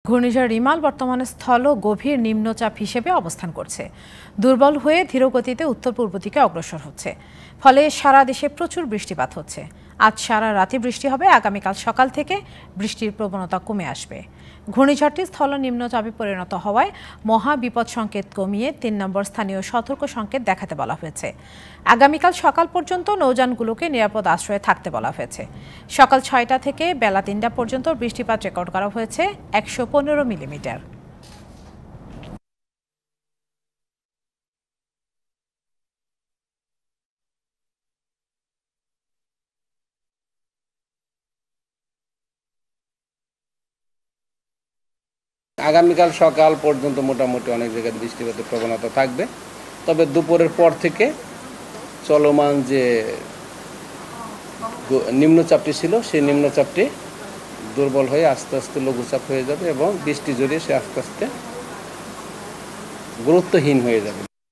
ঘূর্ণিঝড় রিমাল বর্তমানে স্থল গভীর নিম্নচাপ হিসেবে অবস্থান করছে। দুর্বল হয়ে ধীর গতিতে উত্তর পূর্ব দিকে অগ্রসর হচ্ছে। ফলে সারা দেশে প্রচুর বৃষ্টিপাত হচ্ছে। আজ সারা রাতে বৃষ্টি হবে, আগামীকাল সকাল থেকে বৃষ্টির প্রবণতা কমে আসবে। ঘূর্ণিঝড়টি স্থল নিম্নচাপে পরিণত হওয়ায় মহা বিপদ সংকেত কমিয়ে ৩ নম্বর স্থানীয় সতর্ক সংকেত দেখাতে বলা হয়েছে। আগামীকাল সকাল পর্যন্ত নৌযানগুলোকে নিরাপদ আশ্রয়ে থাকতে বলা হয়েছে। সকাল ৬টা থেকে বেলা ৩টা পর্যন্ত বৃষ্টিপাত রেকর্ড করা হয়েছে ১১৫ মিলিমিটার। আগামীকাল সকাল পর্যন্ত মোটামুটি অনেক জায়গায় বৃষ্টিপাতের প্রবণতা থাকবে। তবে দুপুরের পর থেকে চলমান যে নিম্নচাপটি ছিল সেই নিম্নচাপটি দুর্বল হয়ে আস্তে আস্তে লঘুচাপ হয়ে যাবে এবং বৃষ্টি জড়িয়ে সে আস্তে আস্তে গুরুত্বহীন হয়ে যাবে।